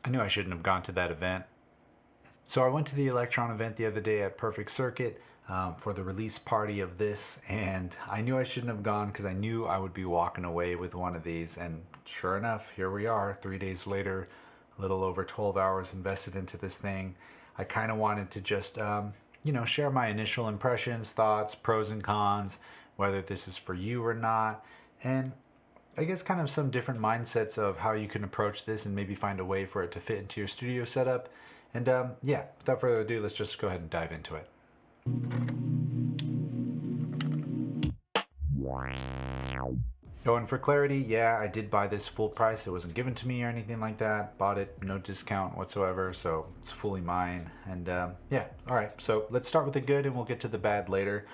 I knew I shouldn't have gone to that event. So I went to the Elektron event the other day at Perfect Circuit for the release party of this, and I knew I shouldn't have gone because I knew I would be walking away with one of these, and sure enough, here we are 3 days later, a little over 12 hours invested into this thing. I kind of wanted to just, share my initial impressions, thoughts, pros and cons, whether this is for you or not, and I guess kind of some different mindsets of how you can approach this and maybe find a way for it to fit into your studio setup. And without further ado, let's just go ahead and dive into it. Oh, and for clarity, yeah, I did buy this full price. It wasn't given to me or anything like that. Bought it, no discount whatsoever, so it's fully mine. And all right, so let's start with the good and we'll get to the bad later.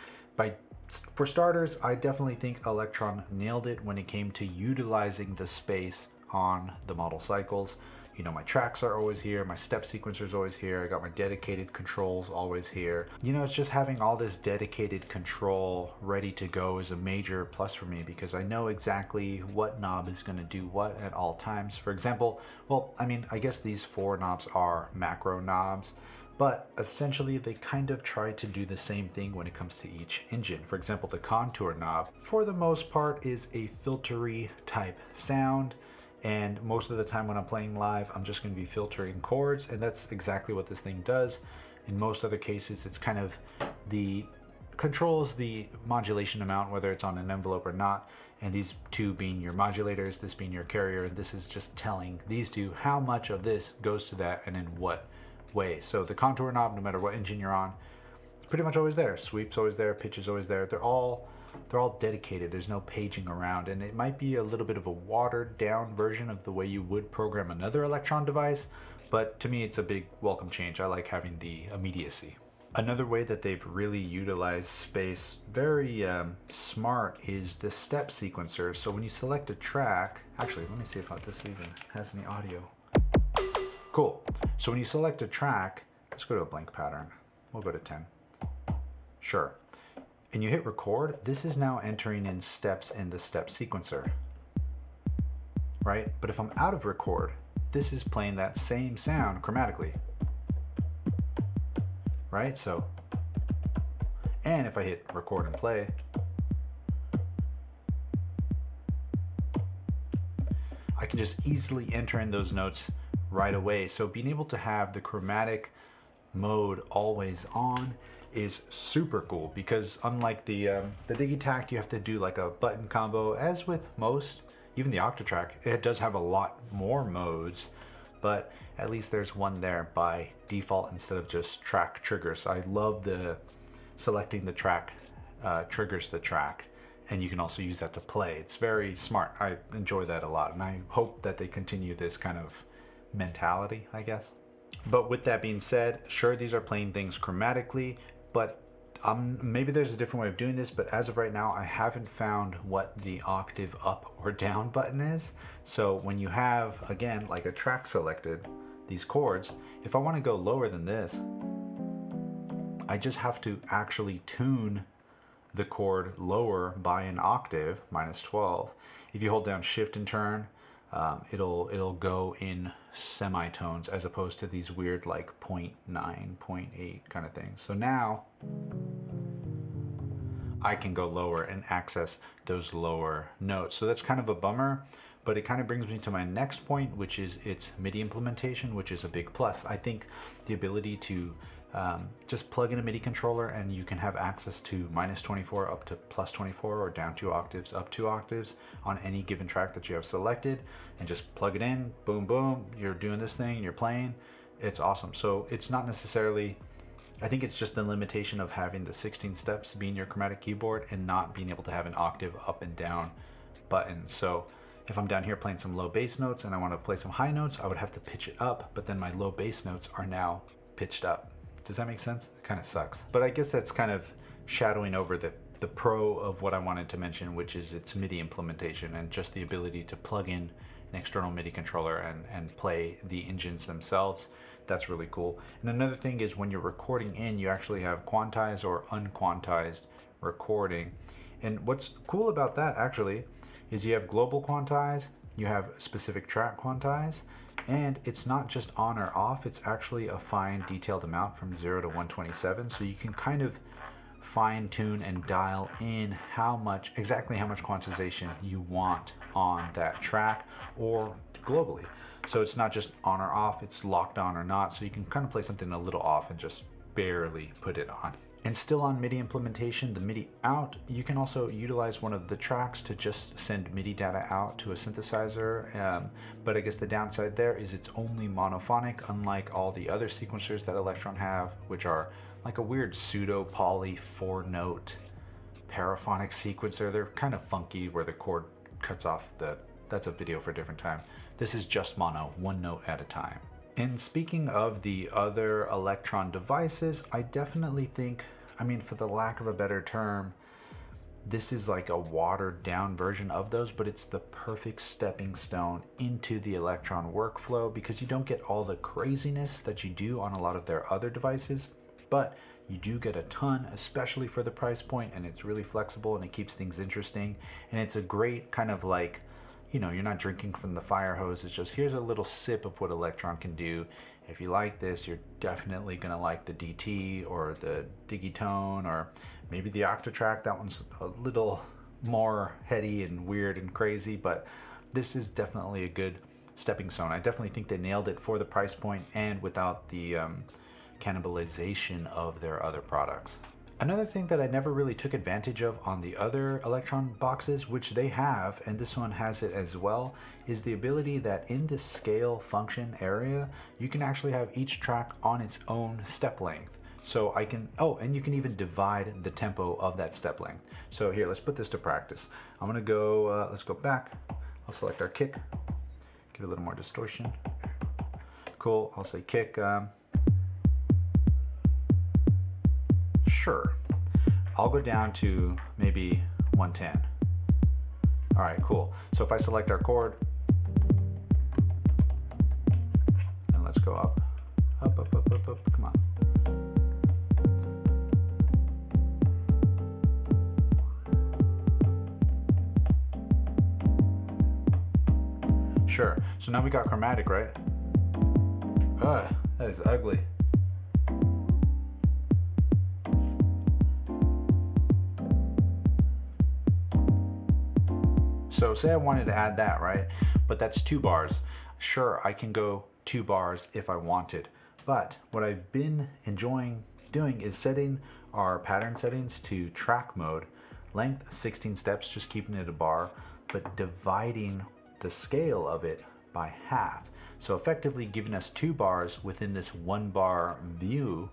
For starters, I definitely think Elektron nailed it when it came to utilizing the space on the model cycles. You know, my tracks are always here, my step sequencer is always here, I got my dedicated controls always here. You know, it's just having all this dedicated control ready to go is a major plus for me because I know exactly what knob is going to do what at all times. For example, I guess these 4 knobs are macro knobs, but essentially they kind of try to do the same thing when it comes to each engine. For example, the contour knob, for the most part, is a filtery type sound. And most of the time when I'm playing live, I'm just going to be filtering chords, and that's exactly what this thing does. In most other cases, it's kind of controls the modulation amount, whether it's on an envelope or not. And these two being your modulators, this being your carrier, and this is just telling these two how much of this goes to that and in what way. So the contour knob, no matter what engine you're on, it's pretty much always there. Sweep's always there, pitch is always there. They're all dedicated. There's no paging around, and it might be a little bit of a watered down version of the way you would program another Elektron device, but to me it's a big welcome change. I like having the immediacy. Another way that they've really utilized space very smart is the step sequencer. So when you select a track, actually let me see if this even has any audio. Cool. So when you select a track, let's go to a blank pattern. We'll go to 10. Sure. And you hit record, this is now entering in steps in the step sequencer, right? But if I'm out of record, this is playing that same sound chromatically, right? So, and if I hit record and play, I can just easily enter in those notes right away. So being able to have the chromatic mode always on is super cool because unlike the Digitact, you have to do like a button combo. As with most, even the Octatrack, it does have a lot more modes, but at least there's one there by default instead of just track triggers. I love the selecting the track triggers the track, and you can also use that to play. It's very smart. I enjoy that a lot, and I hope that they continue this kind of mentality, I guess. But with that being said, sure, these are playing things chromatically, but maybe there's a different way of doing this, but as of right now, I haven't found what the octave up or down button is. So when you have, again, like a track selected, these chords, if I want to go lower than this, I just have to actually tune the chord lower by an octave, -12. If you hold down shift and turn, it'll go in semitones as opposed to these weird like 0.9, 0.8 kind of things. So now I can go lower and access those lower notes. So that's kind of a bummer, but it kind of brings me to my next point, which is its MIDI implementation, which is a big plus. I think the ability to just plug in a MIDI controller and you can have access to -24 up to +24 or down 2 octaves, up 2 octaves on any given track that you have selected, and just plug it in, boom, boom, you're doing this thing, you're playing. It's awesome. So it's not necessarily, I think it's just the limitation of having the 16 steps being your chromatic keyboard and not being able to have an octave up and down button. So if I'm down here playing some low bass notes and I want to play some high notes, I would have to pitch it up, but then my low bass notes are now pitched up. Does that make sense? It kind of sucks. But I guess that's kind of shadowing over the pro of what I wanted to mention, which is its MIDI implementation and just the ability to plug in an external MIDI controller and play the engines themselves. That's really cool. And another thing is when you're recording in, you actually have quantized or unquantized recording. And what's cool about that actually is you have global quantize, you have specific track quantize, And it's not just on or off, it's actually a fine detailed amount from 0 to 127. So you can kind of fine tune and dial in exactly how much quantization you want on that track or globally. So it's not just on or off, it's locked on or not. So you can kind of play something a little off and just barely put it on. And still on MIDI implementation, the MIDI out, you can also utilize one of the tracks to just send MIDI data out to a synthesizer. But I guess the downside there is it's only monophonic, unlike all the other sequencers that Elektron have, which are like a weird pseudo poly 4-note paraphonic sequencer. They're kind of funky where the chord cuts off that's a video for a different time. This is just mono, 1 note at a time. And speaking of the other Elektron devices, I definitely think, for the lack of a better term, this is like a watered down version of those, but it's the perfect stepping stone into the Elektron workflow because you don't get all the craziness that you do on a lot of their other devices, but you do get a ton, especially for the price point, and it's really flexible and it keeps things interesting. And it's a great kind of like, you're not drinking from the fire hose. It's just, here's a little sip of what Elektron can do. If you like this, you're definitely going to like the DT or the Digitone or maybe the Octatrack. That one's a little more heady and weird and crazy, but this is definitely a good stepping stone. I definitely think they nailed it for the price point and without the cannibalization of their other products. Another thing that I never really took advantage of on the other Elektron boxes, which they have, and this one has it as well, is the ability that in this scale function area, you can actually have each track on its own step length. So I can, and you can even divide the tempo of that step length. So here, let's put this to practice. I'm gonna go, let's go back. I'll select our kick, give it a little more distortion. Cool, I'll say kick. Sure, I'll go down to maybe 110. All right, cool. So if I select our chord, and let's go up, up, up, up, up, up, come on. Sure, so now we got chromatic, right? Ugh, that is ugly. So say I wanted to add that, right? But that's 2 bars. Sure, I can go 2 bars if I wanted. But what I've been enjoying doing is setting our pattern settings to track mode. Length, 16 steps, just keeping it a bar, but dividing the scale of it by half. So effectively giving us 2 bars within this 1 bar view,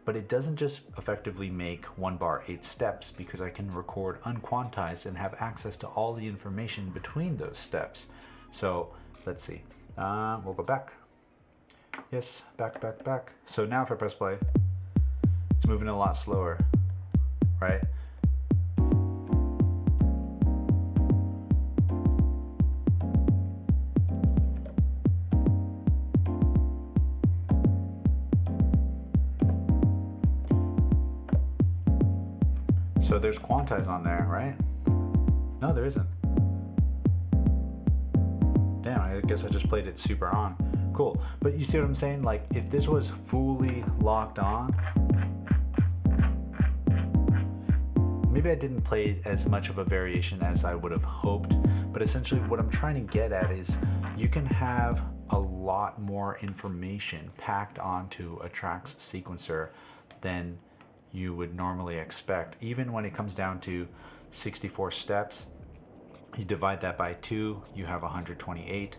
but it doesn't just effectively make 1 bar 8 steps because I can record unquantized and have access to all the information between those steps. So let's see, we'll go back. Yes, back, back, back. So now if I press play, it's moving a lot slower, right? So there's Quantize on there, right? No, there isn't. Damn, I guess I just played it super on. Cool, but you see what I'm saying? Like, if this was fully locked on, maybe I didn't play as much of a variation as I would have hoped, but essentially what I'm trying to get at is you can have a lot more information packed onto a track's sequencer than you would normally expect. Even when it comes down to 64 steps, you divide that by 2, you have 128,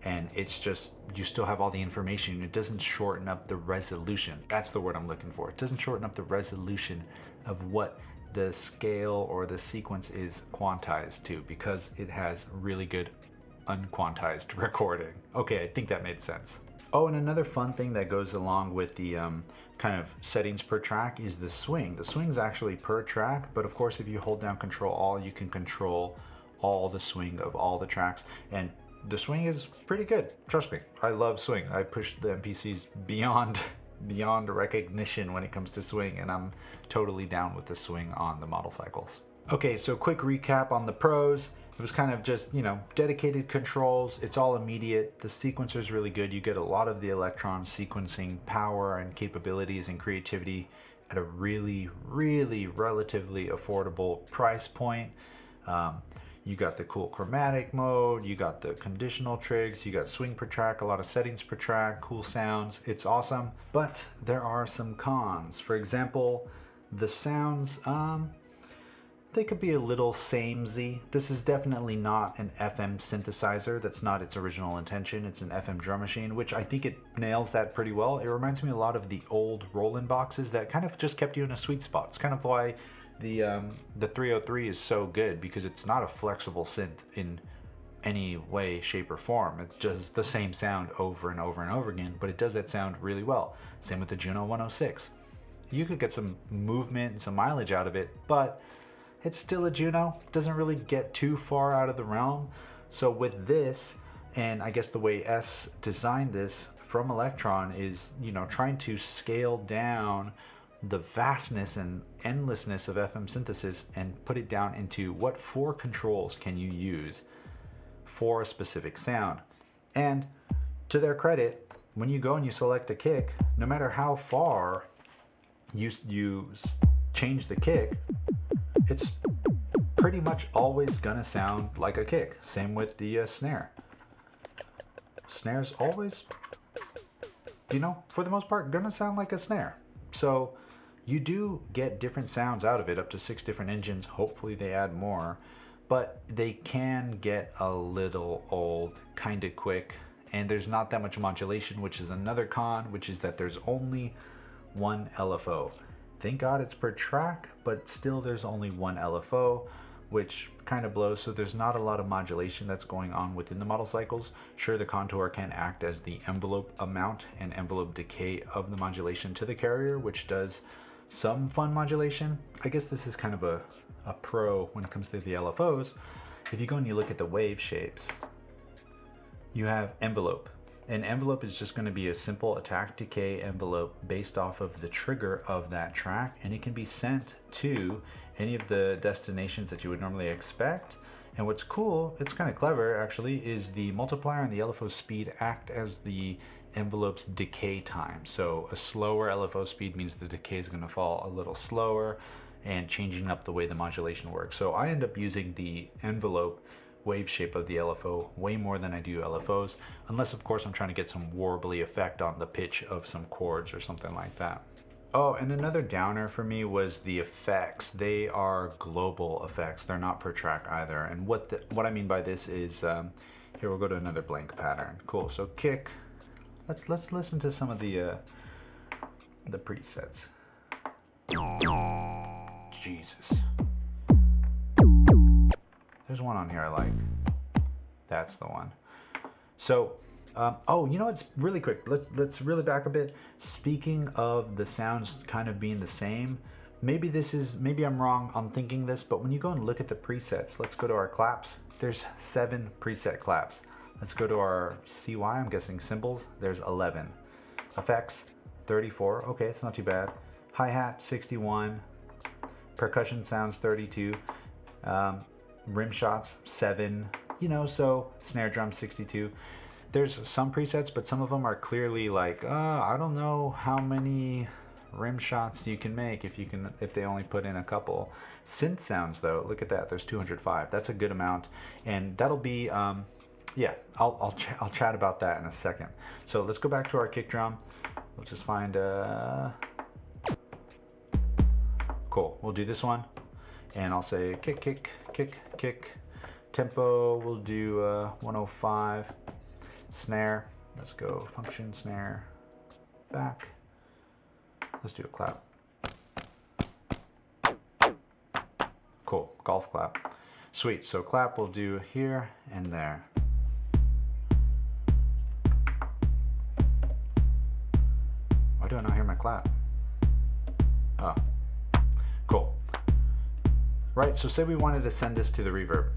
and it's just, you still have all the information. It doesn't shorten up the resolution. That's the word I'm looking for. It doesn't shorten up the resolution of what the scale or the sequence is quantized to, because it has really good unquantized recording. Okay, I think that made sense. Oh, and another fun thing that goes along with the kind of settings per track is the swing. The swing's actually per track, but of course if you hold down Control All, you can control all the swing of all the tracks, and the swing is pretty good. Trust me, I love swing. I push the MPCs beyond recognition when it comes to swing, and I'm totally down with the swing on the model cycles. Okay, so quick recap on the pros. It was kind of just, dedicated controls. It's all immediate. The sequencer is really good. You get a lot of the Elektron sequencing power and capabilities and creativity at a really, really relatively affordable price point. You got the cool chromatic mode, you got the conditional trigs, you got swing per track, a lot of settings per track, cool sounds. It's awesome, but there are some cons. For example, the sounds, they could be a little samey. This is definitely not an FM synthesizer. That's not its original intention. It's an FM drum machine, which I think it nails that pretty well. It reminds me a lot of the old Roland boxes that kind of just kept you in a sweet spot. It's kind of why the 303 is so good, because it's not a flexible synth in any way, shape, or form. It's just the same sound over and over and over again, but it does that sound really well. Same with the Juno 106. You could get some movement and some mileage out of it, but it's still a Juno. Doesn't really get too far out of the realm. So with this, and I guess the way S designed this from Elektron is, trying to scale down the vastness and endlessness of FM synthesis and put it down into what 4 controls can you use for a specific sound. And to their credit, when you go and you select a kick, no matter how far you change the kick, it's pretty much always gonna sound like a kick. Same with the snare. Snare's always, for the most part, gonna sound like a snare. So you do get different sounds out of it, up to 6 different engines. Hopefully they add more, but they can get a little old kind of quick, and there's not that much modulation, which is another con, which is that there's only one LFO. Thank God it's per track, but still there's only one LFO, which kind of blows. So there's not a lot of modulation that's going on within the model cycles. Sure, the contour can act as the envelope amount and envelope decay of the modulation to the carrier, which does some fun modulation. I guess this is kind of a pro when it comes to the LFOs. If you go and you look at the wave shapes, you have envelope. An envelope is just going to be a simple attack decay envelope based off of the trigger of that track, and it can be sent to any of the destinations that you would normally expect. And what's cool, it's kind of clever actually, is the multiplier and the LFO speed act as the envelope's decay time. So a slower LFO speed means the decay is going to fall a little slower, and changing up the way the modulation works. So I end up using the envelope wave shape of the LFO way more than I do LFOs, unless of course I'm trying to get some warbly effect on the pitch of some chords or something like that. Oh, and another downer for me was the effects. They are global effects. They're not per track either. And what I mean by this is, here we'll go to another blank pattern. Cool. So kick. Let's listen to some of the presets. Jesus. There's one on here I like. That's the one. So, it's really quick. Let's really back a bit. Speaking of the sounds kind of being the same, maybe I'm wrong on thinking this, but when you go and look at the presets, let's go to our claps. There's 7 preset claps. Let's go to our CY, I'm guessing cymbals. There's 11. Effects, 34. Okay, it's not too bad. Hi-hat, 61. Percussion sounds, 32. Rim shots, 7. So snare drum, 62. There's some presets, but some of them are clearly like, I don't know how many rim shots you can make if they only put in a couple. Synth sounds though, look at that. There's 205. That's a good amount, and that'll be I'll chat about that in a second. So let's go back to our kick drum. We'll just find cool. We'll do this one, and I'll say kick, kick, kick, kick. Tempo, we'll do 105. Snare, let's go function snare back. Let's do a clap. Cool, golf clap. Sweet, so clap we'll do here and there. Why do I not hear my clap? Oh, cool. Right, so say we wanted to send this to the reverb.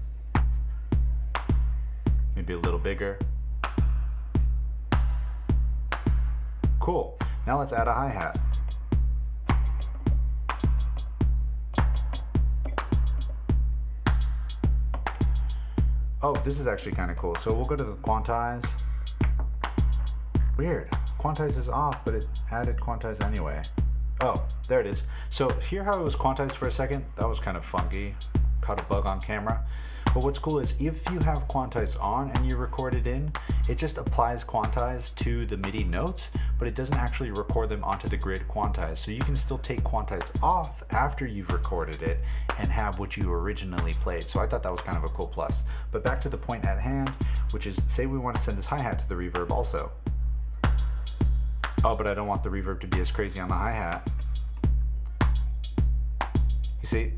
Maybe a little bigger. Cool. Now let's add a hi-hat. Oh, this is actually kind of cool. So we'll go to the Quantize. Weird. Quantize is off, but it added Quantize anyway. Oh, there it is. So hear how it was quantized for a second? That was kind of funky. Caught a bug on camera. But what's cool is if you have Quantize on and you record it in, it just applies Quantize to the MIDI notes, but it doesn't actually record them onto the grid Quantize. So you can still take Quantize off after you've recorded it and have what you originally played. So I thought that was kind of a cool plus. But back to the point at hand, which is say we want to send this hi-hat to the reverb also. Oh, but I don't want the reverb to be as crazy on the hi-hat. You see,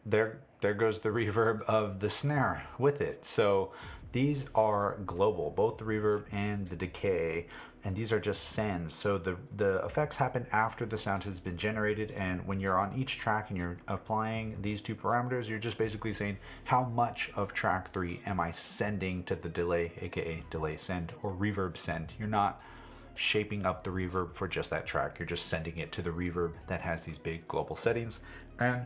there goes the reverb of the snare with it. So these are global, both the reverb and the decay, and these are just sends. So the effects happen after the sound has been generated, and when you're on each track and you're applying these two parameters, you're just basically saying how much of track 3 am I sending to the delay, aka delay send or reverb send. You're not shaping up the reverb for just that track. You're just sending it to the reverb that has these big global settings. And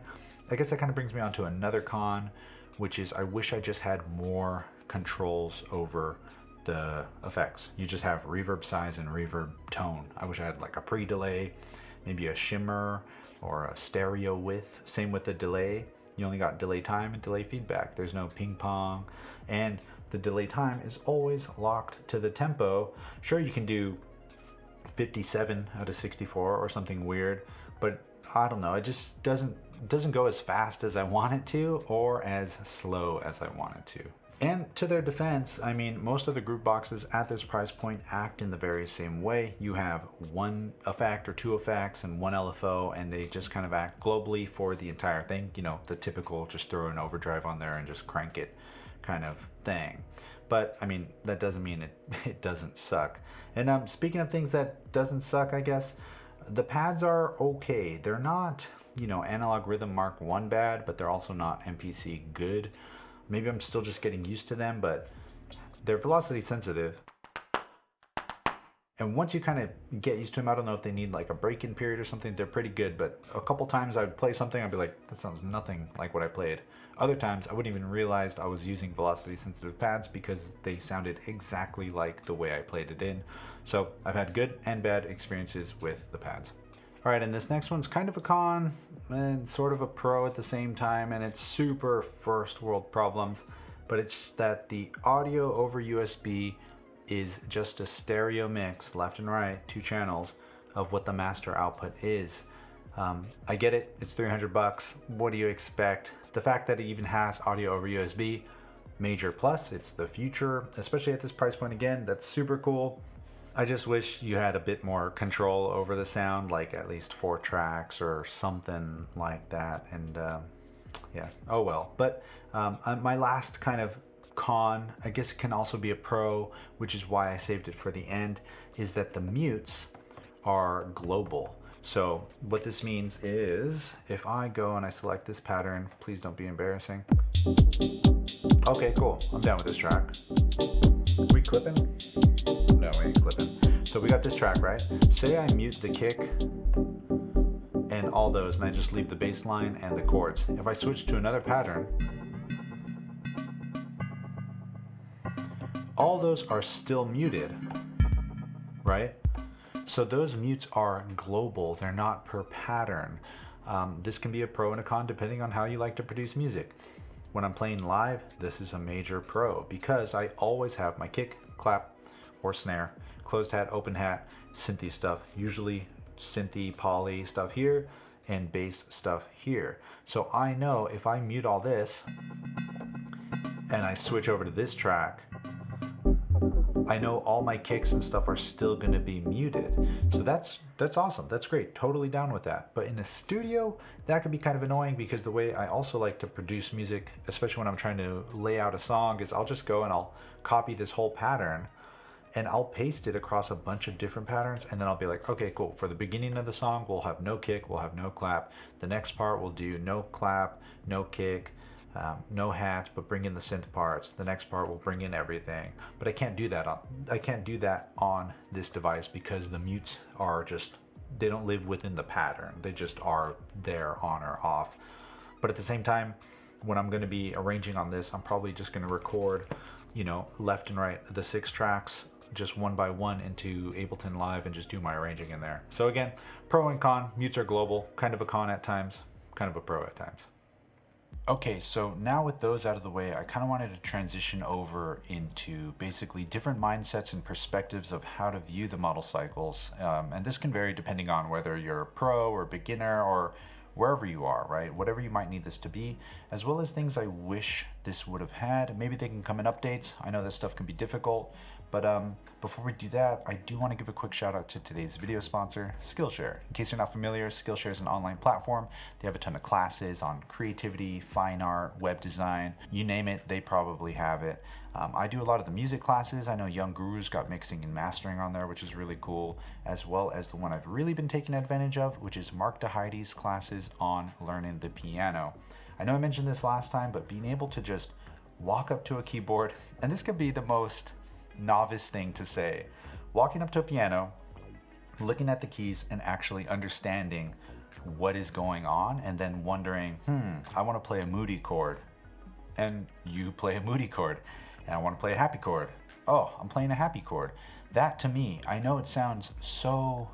I guess that kind of brings me on to another con, which is I wish I just had more controls over the effects. You just have reverb size and reverb tone. I wish I had like a pre-delay, maybe a shimmer or a stereo width. Same with the delay. You only got delay time and delay feedback. There's no ping pong. And the delay time is always locked to the tempo. Sure, you can do 57 out of 64 or something weird, but I don't know, it just doesn't go as fast as I want it to or as slow as I want it to. And to their defense, I mean, most of the group boxes at this price point act in the very same way. You have one effect or two effects and one LFO, and they just kind of act globally for the entire thing. You know, the typical just throw an overdrive on there and just crank it kind of thing. But I mean, that doesn't mean it doesn't suck. And speaking of things that doesn't suck, I guess, the pads are okay. They're not, you know, Analog Rhythm Mark 1 bad, but they're also not MPC good. Maybe I'm still just getting used to them, but they're velocity sensitive. And once you kind of get used to them, I don't know if they need like a break-in period or something, they're pretty good. But a couple times I would play something, I'd be like, that sounds nothing like what I played. Other times I wouldn't even realize I was using velocity sensitive pads because they sounded exactly like the way I played it in. So I've had good and bad experiences with the pads. All right, and this next one's kind of a con and sort of a pro at the same time, and it's super first world problems, but it's that the audio over USB is just a stereo mix, left and right, 2 channels, of what the master output is. I get it, it's $300. What do you expect? The fact that it even has audio over USB, major plus. It's the future, especially at this price point. Again, that's super cool. I just wish you had a bit more control over the sound, like at least 4 tracks or something like that. And yeah, oh well. But my last kind of con, I guess it can also be a pro, which is why I saved it for the end, is that the mutes are global. So what this means is if I go and I select this pattern, please don't be embarrassing. Okay, cool. I'm down with this track. We clipping? No, we ain't clipping. So we got this track, right? Say I mute the kick and all those, and I just leave the bass line and the chords. If I switch to another pattern, all those are still muted, right? So those mutes are global. They're not per pattern. This can be a pro and a con depending on how you like to produce music. When I'm playing live, this is a major pro because I always have my kick, clap, or snare, closed hat, open hat, synthy stuff, usually synthy, poly stuff here, and bass stuff here. So I know if I mute all this and I switch over to this track, I know all my kicks and stuff are still going to be muted. So that's awesome. That's great. Totally down with that. But in a studio, that can be kind of annoying because the way I also like to produce music, especially when I'm trying to lay out a song, is I'll just go and I'll copy this whole pattern and I'll paste it across a bunch of different patterns, and then I'll be like, okay, cool. For the beginning of the song, we'll have no kick, we'll have no clap. The next part, we'll do no clap, no kick, no hat, but bring in the synth parts. The next part will bring in everything. But I can't do that on this device because the mutes are just, they don't live within the pattern. They just are there on or off. But at the same time, when I'm going to be arranging on this, I'm probably just going to record, you know, left and right the 6 tracks just one by one into Ableton Live and just do my arranging in there. So again, pro and con. Mutes are global, kind of a con at times, kind of a pro at times. Okay, so now with those out of the way, I kind of wanted to transition over into basically different mindsets and perspectives of how to view the model cycles. And this can vary depending on whether you're a pro or beginner or wherever you are, right? Whatever you might need this to be, as well as things I wish this would have had. Maybe they can come in updates. I know this stuff can be difficult, but before we do that, I do want to give a quick shout out to today's video sponsor, Skillshare. In case you're not familiar, Skillshare is an online platform. They have a ton of classes on creativity, fine art, web design, you name it, they probably have it. I do a lot of the music classes. I know Young Guru's got mixing and mastering on there, which is really cool, as well as the one I've really been taking advantage of, which is Mark DeHeide's classes on learning the piano. I know I mentioned this last time, but being able to just walk up to a keyboard, and this could be the most novice thing to say, walking up to a piano, looking at the keys and actually understanding what is going on, and then wondering, I want to play a moody chord, and you play a moody chord, and I want to play a happy chord. Oh, I'm playing a happy chord. That to me, I know it sounds so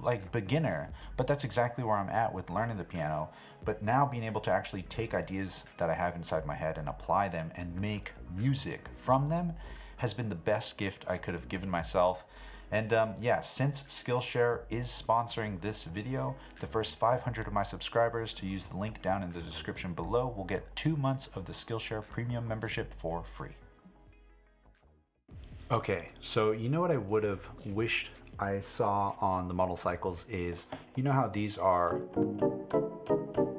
like beginner, but that's exactly where I'm at with learning the piano. But now being able to actually take ideas that I have inside my head and apply them and make music from them has been the best gift I could have given myself. And yeah, since Skillshare is sponsoring this video, the first 500 of my subscribers to use the link down in the description below will get 2 months of the Skillshare premium membership for free. Okay, so you know what I would have wished I saw on the model cycles is, you know how these are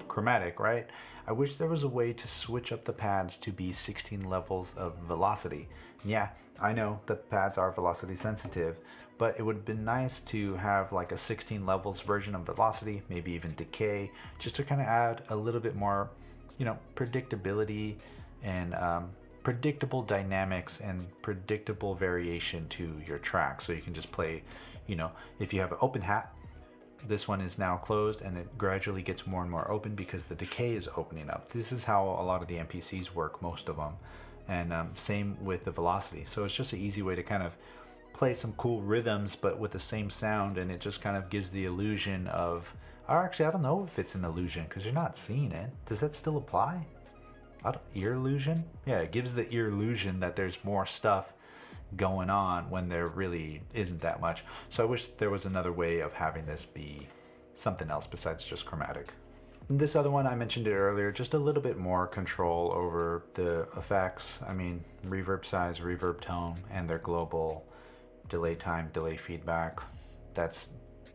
chromatic, right? I wish there was a way to switch up the pads to be 16 levels of velocity. Yeah, I know that pads are velocity sensitive, but it would have been nice to have like a 16 levels version of velocity, maybe even decay, just to kind of add a little bit more, you know, predictability and predictable dynamics and predictable variation to your track. So you can just play, you know, if you have an open hat, this one is now closed and it gradually gets more and more open because the decay is opening up. This is how a lot of the MPCs work, most of them. And same with the velocity. So it's just an easy way to kind of play some cool rhythms, but with the same sound, and it just kind of gives the illusion of, or actually, I don't know if it's an illusion because you're not seeing it. Does that still apply? Ear illusion? Yeah, it gives the ear illusion that there's more stuff going on when there really isn't that much. So I wish there was another way of having this be something else besides just chromatic. This other one, I mentioned it earlier, just a little bit more control over the effects. I mean, reverb size, reverb tone, and their global delay time, delay feedback. That's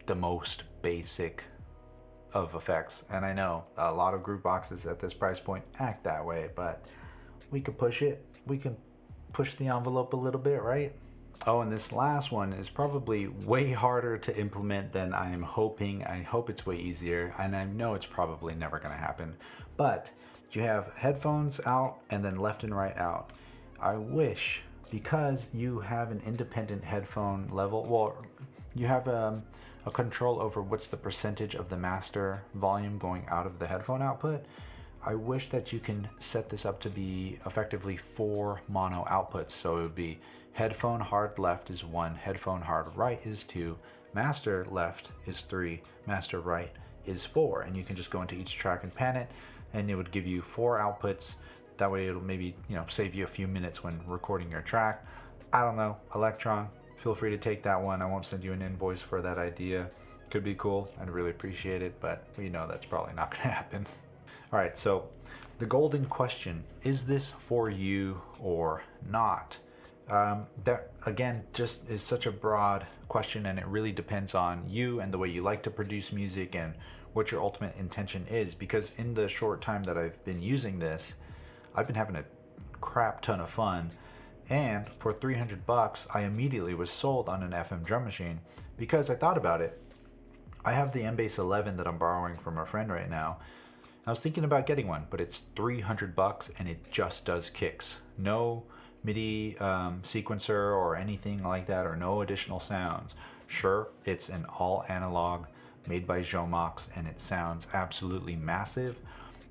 the most basic of effects. And I know a lot of group boxes at this price point act that way, but we could push it. We can push the envelope a little bit, right? Oh, and this last one is probably way harder to implement than I am hoping. I hope it's way easier, and I know it's probably never going to happen. But you have headphones out and then left and right out. I wish, because you have an independent headphone level, well, you have a control over what's the percentage of the master volume going out of the headphone output. I wish that you can set this up to be effectively 4 mono outputs. So it would be headphone hard left is 1, headphone hard right is 2, master left is 3, master right is 4. And you can just go into each track and pan it, and it would give you 4 outputs. That way it'll maybe, you know, save you a few minutes when recording your track. I don't know, Elektron, feel free to take that one. I won't send you an invoice for that idea. Could be cool. I'd really appreciate it, but we know that's probably not going to happen. All right, so the golden question, is this for you or not? That, again, just is such a broad question, and it really depends on you and the way you like to produce music and what your ultimate intention is. Because in the short time that I've been using this, I've been having a crap ton of fun. And for $300, I immediately was sold on an FM drum machine because I thought about it. I have the Embase 11 that I'm borrowing from a friend right now. I was thinking about getting one, but it's $300 and it just does kicks. No MIDI sequencer or anything like that, or no additional sounds. Sure, it's an all analog made by Jomox and it sounds absolutely massive,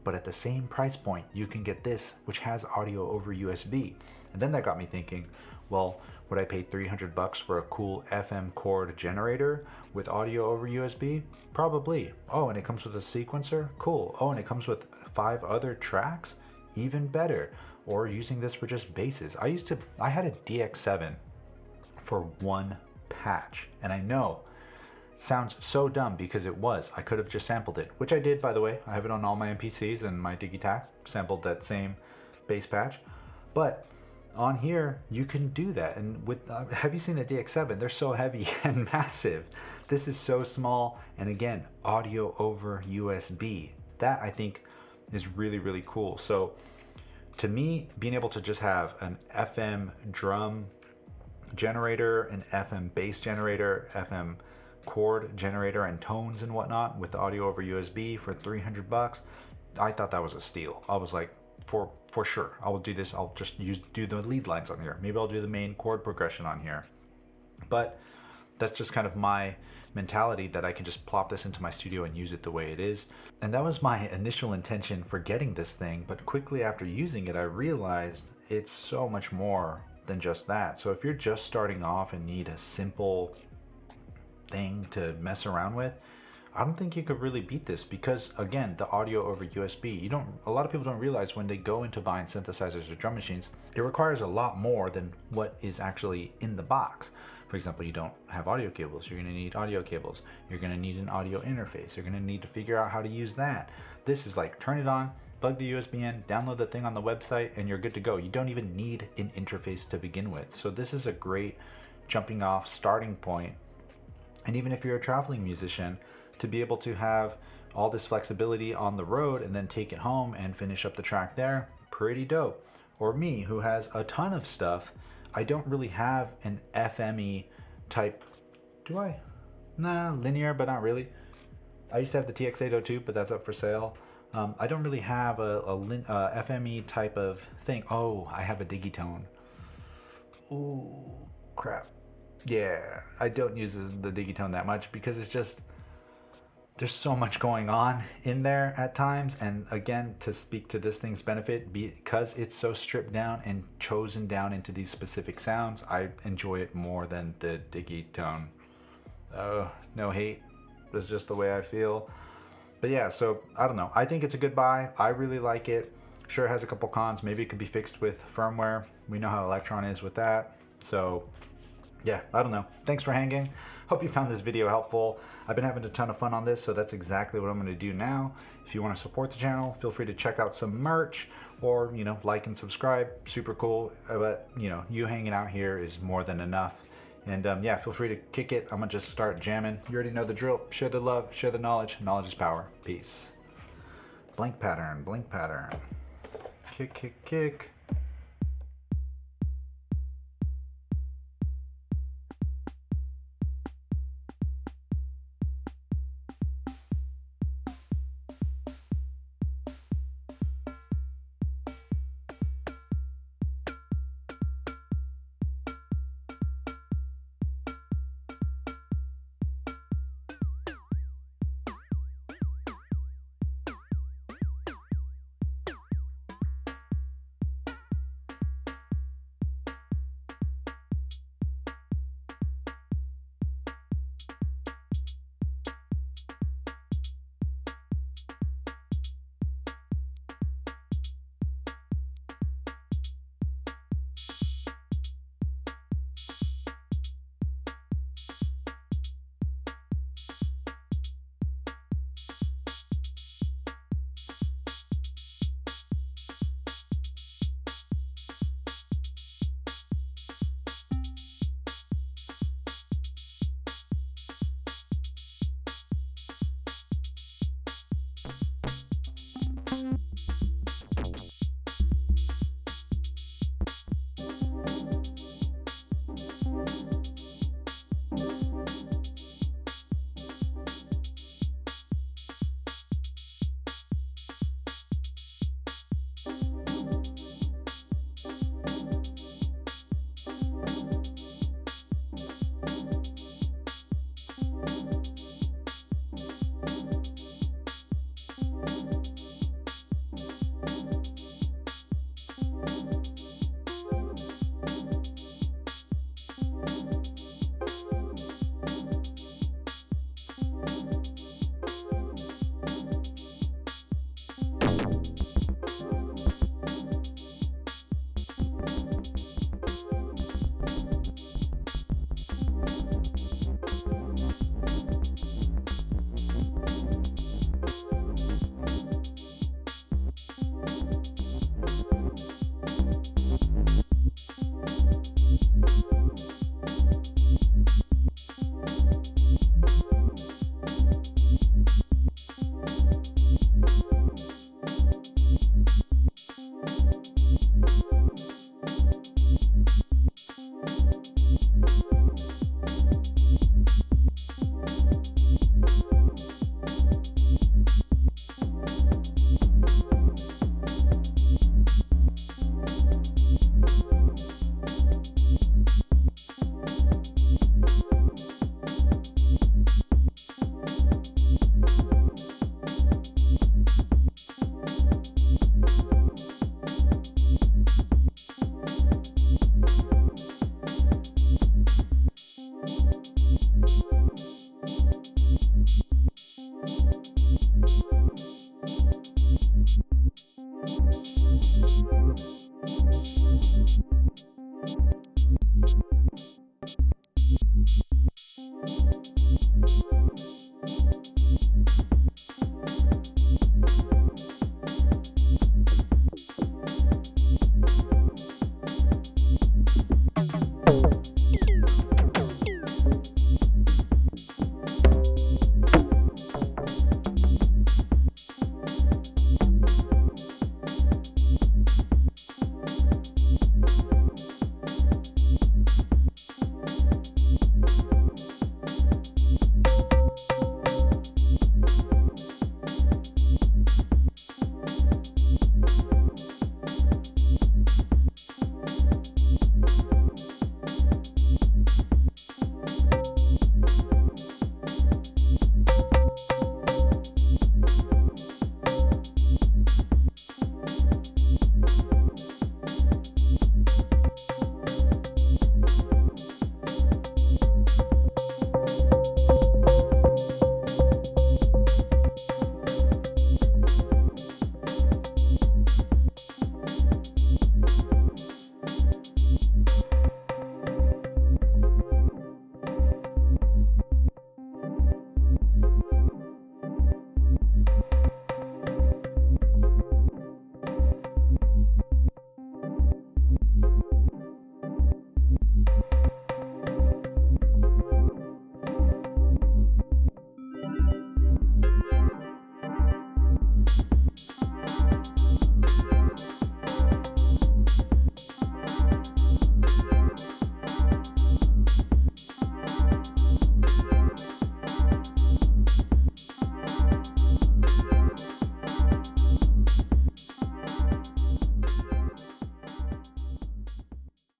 but at the same price point, you can get this, which has audio over USB. And then that got me thinking, well, would I pay $300 for a cool FM chord generator with audio over USB? Probably. Oh, and it comes with a sequencer? Cool. Oh, and it comes with 5 other tracks? Even better. Or using this for just basses. I had a DX7 for 1 patch, and I know sounds so dumb because it was. I could have just sampled it, which I did, by the way. I have it on all my MPCs, and my Digitac sampled that same bass patch. But on here, you can do that. And with have you seen a DX7? They're so heavy and massive. This is so small, and again, audio over USB. That I think is really, really cool. So to me, being able to just have an FM drum generator, an FM bass generator, FM chord generator and tones and whatnot with the audio over USB for $300, I thought that was a steal. I was like, for sure, I will do this. I'll just do the lead lines on here. Maybe I'll do the main chord progression on here. But that's just kind of my mentality, that I can just plop this into my studio and use it the way it is. And that was my initial intention for getting this thing. But quickly after using it, I realized it's so much more than just that. So if you're just starting off and need a simple thing to mess around with, I don't think you could really beat this, because again, the audio over USB, a lot of people don't realize when they go into buying synthesizers or drum machines, it requires a lot more than what is actually in the box. For example, you don't have audio cables, you're going to need audio cables, you're going to need an audio interface, you're going to need to figure out how to use that. This is like, turn it on, plug the USB in, download the thing on the website, and you're good to go. You don't even need an interface to begin with. So this is a great jumping off starting point. And even if you're a traveling musician, to be able to have all this flexibility on the road and then take it home and finish up the track there, pretty dope. Or me, who has a ton of stuff, I don't really have an FME type, do I? Nah, linear, but not really. I used to have the TX802, but that's up for sale. I don't really have a FME type of thing. Oh, I have a Digitone. Ooh, crap. Yeah, I don't use the Digitone that much because it's just, there's so much going on in there at times. And again, to speak to this thing's benefit, because it's so stripped down and chosen down into these specific sounds, I enjoy it more than the Digitone. Oh, no hate. That's just the way I feel. But yeah, so I don't know. I think it's a good buy. I really like it. Sure, it has a couple cons. Maybe it could be fixed with firmware. We know how Elektron is with that. So yeah, I don't know. Thanks for hanging. Hope you found this video helpful. I've been having a ton of fun on this, so that's exactly what I'm going to do now. If you want to support the channel, feel free to check out some merch, or, like and subscribe. Super cool. But, you hanging out here is more than enough. And yeah, feel free to kick it. I'm going to just start jamming. You already know the drill. Share the love, share the knowledge. Knowledge is power. Peace. Blink pattern, blink pattern. Kick, kick, kick.